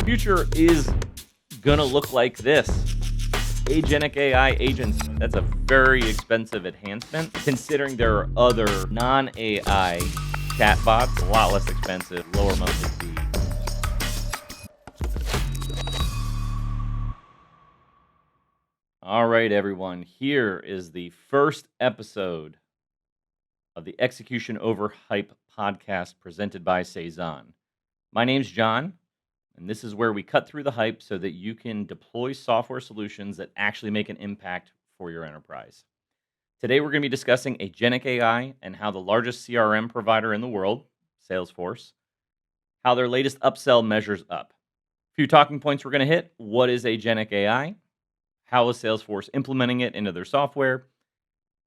future is gonna look like this. Agentic AI agents, that's a very expensive enhancement, considering there are other non-AI chatbots, a lot less expensive, lower monthly fee. All right, everyone, here is the first episode of the Execution Over Hype podcast presented by Seisan. My name's John, and this is where we cut through the hype so that you can deploy software solutions that actually make an impact for your enterprise. Today, we're going to be discussing Agentic AI and how the largest CRM provider in the world, Salesforce, how their latest upsell measures up. A few talking points we're going to hit. What is Agentic AI? How is Salesforce implementing it into their software?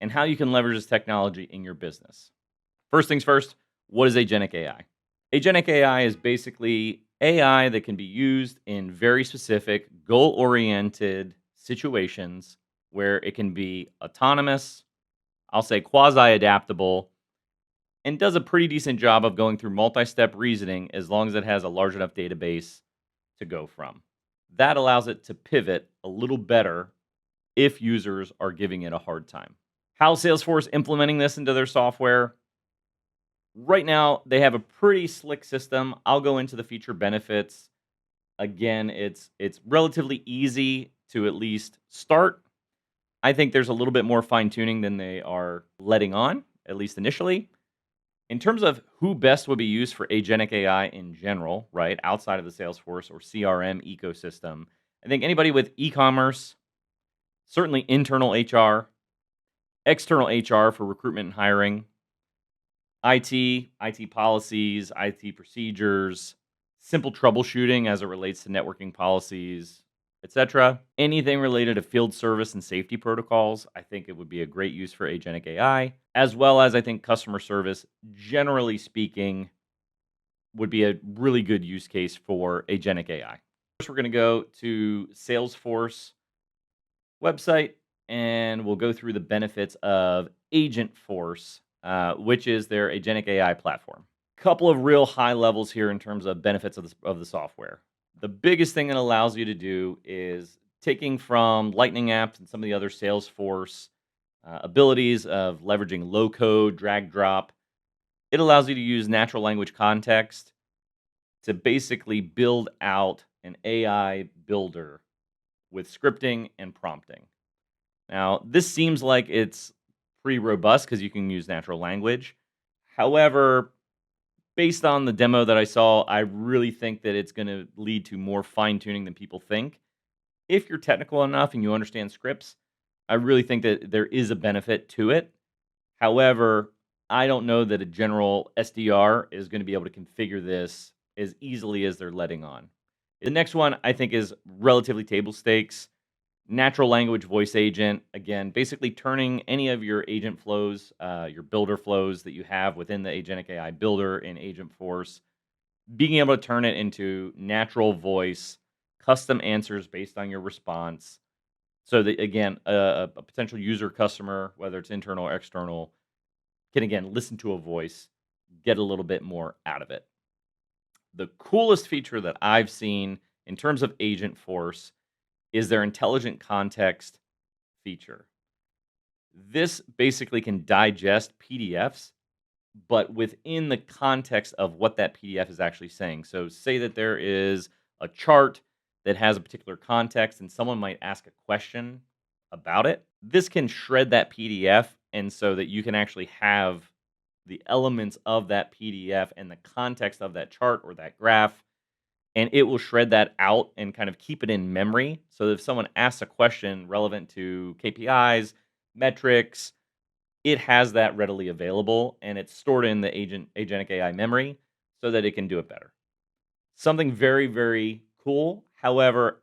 And how you can leverage this technology in your business. First things first, what is Agentic AI? Agentic AI is basically AI that can be used in very specific, goal-oriented situations where it can be autonomous, I'll say quasi-adaptable, and does a pretty decent job of going through multi-step reasoning as long as it has a large enough database to go from. That allows it to pivot a little better if users are giving it a hard time. How Salesforce implementing this into their software? Right now, they have a pretty slick system. I'll go into the feature benefits. Again, it's relatively easy to at least start. I think there's a little bit more fine-tuning than they are letting on, at least initially. In terms of who best would be used for Agentic AI in general, right, outside of the Salesforce or CRM ecosystem, I think anybody with e-commerce, certainly internal HR, external HR for recruitment and hiring, IT policies, IT procedures, simple troubleshooting as it relates to networking policies, etc. Anything related to field service and safety protocols, I think it would be a great use for Agentic AI, as well as I think customer service, generally speaking, would be a really good use case for Agentic AI. First, we're going to go to Salesforce website, and we'll go through the benefits of Agentforce, which is their Agentic AI platform. Couple of real high levels here in terms of benefits of the software. The biggest thing it allows you to do is taking from Lightning apps and some of the other Salesforce abilities of leveraging low code, drag drop. It allows you to use natural language context to basically build out an AI builder with scripting and prompting. Now, this seems like it's pretty robust because you can use natural language. However, based on the demo that I saw, I really think that it's going to lead to more fine-tuning than people think. If you're technical enough and you understand scripts, I really think that there is a benefit to it. However, I don't know that a general SDR is going to be able to configure this as easily as they're letting on. The next one I think is relatively table stakes. Natural language voice agent, again, basically turning any of your agent flows, your builder flows that you have within the Agentic AI builder in Agentforce, being able to turn it into natural voice, custom answers based on your response. So that, again, a potential user customer, whether it's internal or external, can, again, listen to a voice, get a little bit more out of it. The coolest feature that I've seen in terms of Agentforce is their intelligent context feature. This basically can digest PDFs, but within the context of what that PDF is actually saying. So say that there is a chart that has a particular context and someone might ask a question about it. This can shred that PDF, and so that you can actually have the elements of that PDF and the context of that chart or that graph, and it will shred that out and kind of keep it in memory. So if someone asks a question relevant to KPIs, metrics, it has that readily available, and it's stored in the Agentic AI memory so that it can do it better. Something very, very cool. However,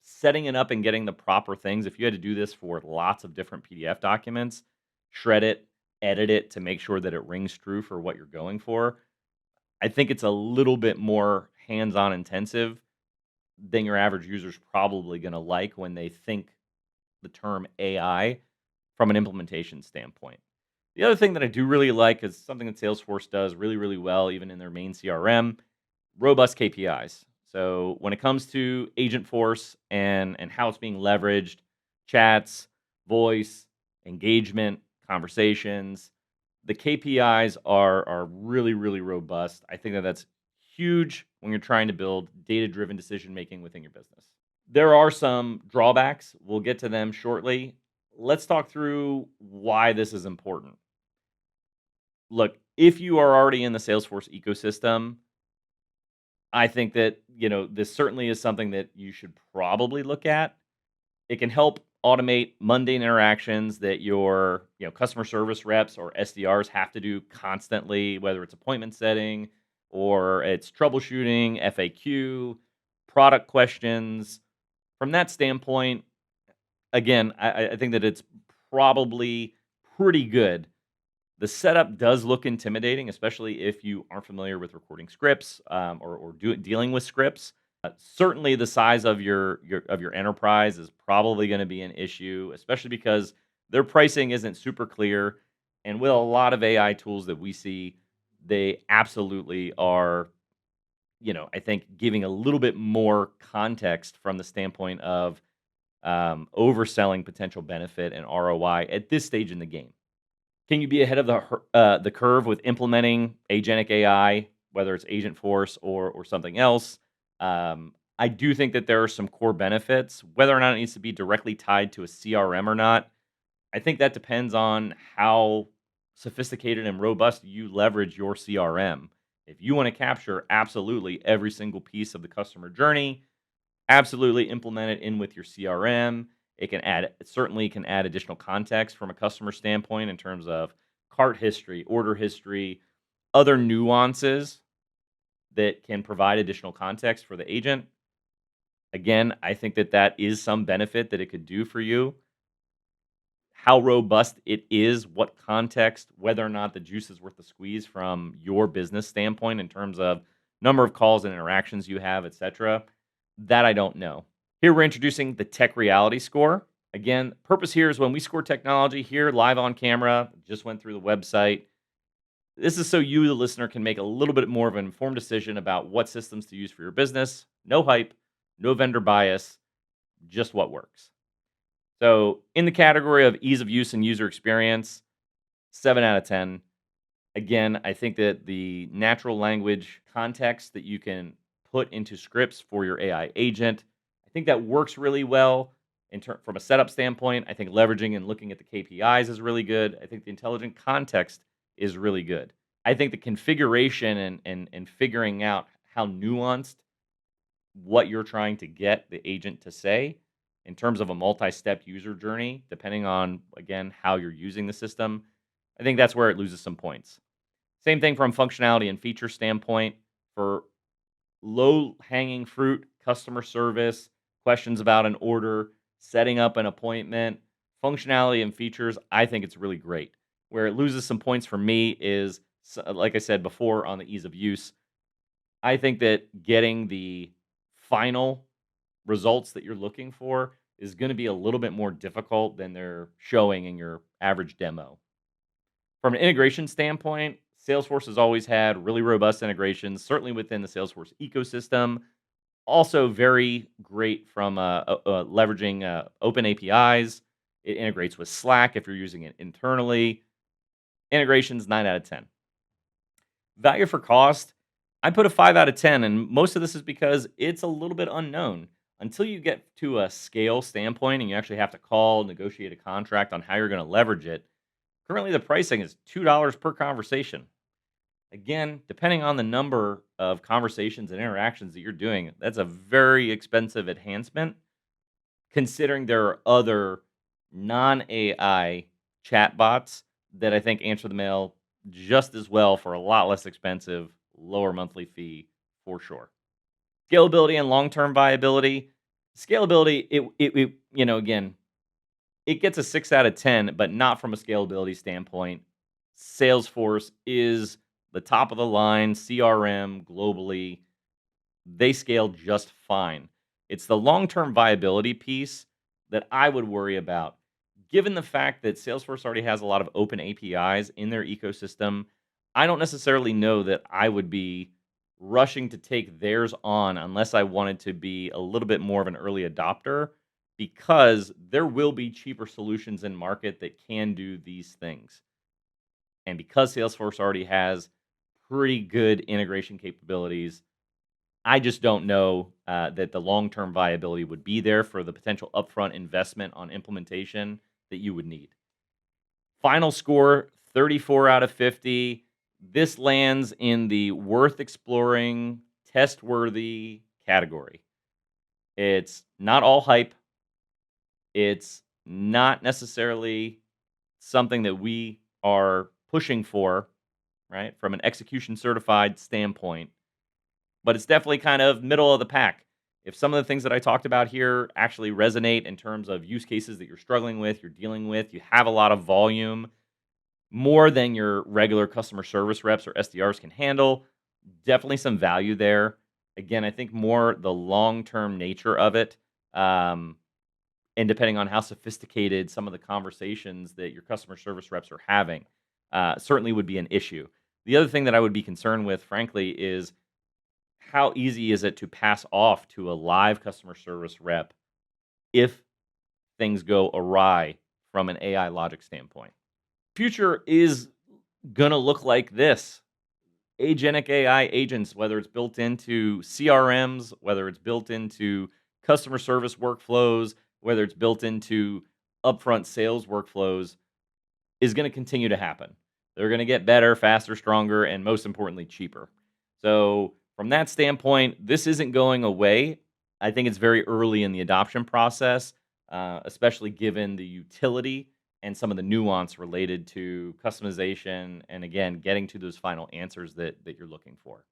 setting it up and getting the proper things, if you had to do this for lots of different PDF documents, shred it, edit it to make sure that it rings true for what you're going for, I think it's a little bit more hands-on intensive than your average user's probably going to like when they think the term AI from an implementation standpoint. The other thing that I do really like is something that Salesforce does really, really well, even in their main CRM, robust KPIs. So when it comes to Agentforce and how it's being leveraged, chats, voice, engagement, conversations, the KPIs are really really robust. I think that that's huge when you're trying to build data driven decision making within your business. There are some drawbacks. We'll get to them shortly. Let's talk through why this is important. Look, if you are already in the Salesforce ecosystem, I think that, this certainly is something that you should probably look at. It can help automate mundane interactions that your, customer service reps or SDRs have to do constantly, whether it's appointment setting or it's troubleshooting, FAQ, product questions. From that standpoint, again, I think that it's probably pretty good. The setup does look intimidating, especially if you aren't familiar with recording scripts, or dealing with scripts. Certainly, the size of your enterprise is probably going to be an issue, especially because their pricing isn't super clear. And with a lot of AI tools that we see, they absolutely are, I think, giving a little bit more context from the standpoint of overselling potential benefit and ROI at this stage in the game. Can you be ahead of the curve with implementing agentic AI, whether it's Agentforce or something else? I do think that there are some core benefits. Whether or not it needs to be directly tied to a CRM or not, I think that depends on how sophisticated and robust you leverage your CRM. If you want to capture absolutely every single piece of the customer journey, absolutely implement it in with your CRM. It certainly can add additional context from a customer standpoint in terms of cart history, order history, other nuances that can provide additional context for the agent. Again, I think that that is some benefit that it could do for you. How robust it is, what context, whether or not the juice is worth the squeeze from your business standpoint in terms of number of calls and interactions you have, etc. That I don't know. Here we're introducing the Tech Reality Score. Again, purpose here is when we score technology here live on camera, just went through the website. This is so you, the listener, can make a little bit more of an informed decision about what systems to use for your business. No hype, no vendor bias, just what works. So, in the category of ease of use and user experience, 7 out of 10. Again, I think that the natural language context that you can put into scripts for your AI agent, I think that works really well from a setup standpoint. I think leveraging and looking at the KPIs is really good. I think the intelligent context is really good. I think the configuration and figuring out how nuanced what you're trying to get the agent to say in terms of a multi-step user journey, depending on, again, how you're using the system, I think that's where it loses some points. Same thing from functionality and feature standpoint. For low hanging fruit, customer service, questions about an order, setting up an appointment, functionality and features, I think it's really great. Where it loses some points for me is, like I said before, on the ease of use. I think that getting the final results that you're looking for is going to be a little bit more difficult than they're showing in your average demo. From an integration standpoint, Salesforce has always had really robust integrations, certainly within the Salesforce ecosystem. Also, very great from leveraging open APIs. It integrates with Slack if you're using it internally. Integrations 9 out of 10. Value for cost, I put a 5 out of 10, and most of this is because it's a little bit unknown. Until you get to a scale standpoint and you actually have to call, negotiate a contract on how you're going to leverage it, currently the pricing is $2 per conversation. Again, depending on the number of conversations and interactions that you're doing, that's a very expensive enhancement, considering there are other non-AI chatbots that I think answer the mail just as well for a lot less expensive, lower monthly fee for sure. Scalability and long-term viability. Scalability, again, it gets a 6 out of 10, but not from a scalability standpoint. Salesforce is the top of the line CRM globally. They scale just fine. It's the long-term viability piece that I would worry about. Given the fact that Salesforce already has a lot of open APIs in their ecosystem, I don't necessarily know that I would be rushing to take theirs on unless I wanted to be a little bit more of an early adopter because there will be cheaper solutions in market that can do these things. And because Salesforce already has pretty good integration capabilities, I just don't know that the long term viability would be there for the potential upfront investment on implementation that you would need. Final score 34 out of 50. This lands in the worth exploring, test worthy category. It's not all hype. It's not necessarily something that we are pushing for, right, from an execution certified standpoint, but it's definitely kind of middle of the pack. If some of the things that I talked about here actually resonate in terms of use cases that you're struggling with, you're dealing with, you have a lot of volume, more than your regular customer service reps or SDRs can handle. Definitely some value there. Again, I think more the long term nature of it, um, and depending on how sophisticated some of the conversations that your customer service reps are having, certainly would be an issue. The other thing that I would be concerned with, frankly, is how easy is it to pass off to a live customer service rep if things go awry from an AI logic standpoint? Future is going to look like this. Agentic AI agents, whether it's built into CRMs, whether it's built into customer service workflows, whether it's built into upfront sales workflows, is going to continue to happen. They're going to get better, faster, stronger, and most importantly, cheaper. So, from that standpoint, this isn't going away. I think it's very early in the adoption process, especially given the utility and some of the nuance related to customization and, again, getting to those final answers that you're looking for.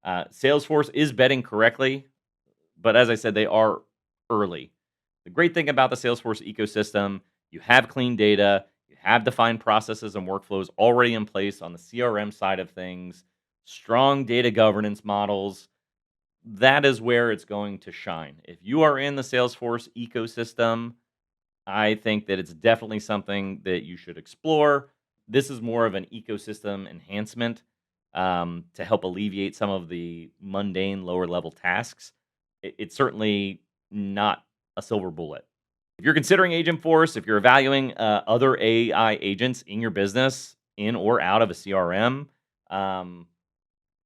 Salesforce is betting correctly, but as I said, they are early. The great thing about the Salesforce ecosystem, you have clean data, you have defined processes and workflows already in place on the CRM side of things, strong data governance models. That is where it's going to shine. If you are in the Salesforce ecosystem, I think that it's definitely something that you should explore. This is more of an ecosystem enhancement to help alleviate some of the mundane lower level tasks. It's certainly not a silver bullet. If you're considering Agentforce, if you're evaluating other AI agents in your business, in or out of a CRM, um,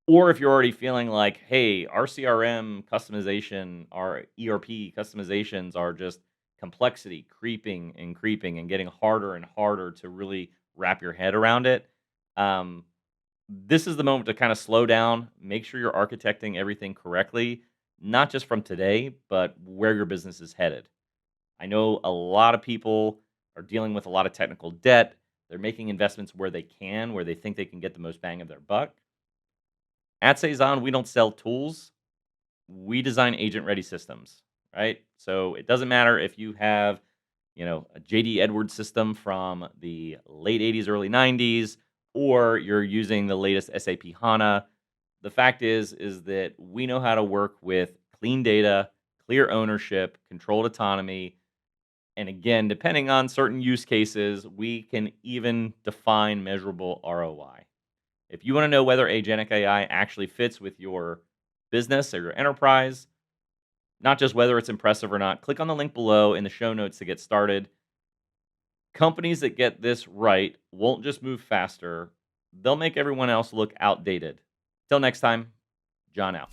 or if you're already feeling like, hey, our CRM customization, our ERP customizations are just complexity creeping and getting harder and harder to really wrap your head around it. Um, this is the moment to kind of slow down, make sure you're architecting everything correctly, not just from today, but where your business is headed. I know a lot of people are dealing with a lot of technical debt. They're making investments where they can, where they think they can get the most bang of their buck. At Seisan, we don't sell tools. We design agent-ready systems, right? So it doesn't matter if you have, a JD Edwards system from the late 80s, early 90s, or you're using the latest SAP HANA. The fact is that we know how to work with clean data, clear ownership, controlled autonomy, and again, depending on certain use cases, we can even define measurable ROI. If you want to know whether agentic AI actually fits with your business or your enterprise, not just whether it's impressive or not, click on the link below in the show notes to get started. Companies that get this right won't just move faster, they'll make everyone else look outdated. Till next time, John out.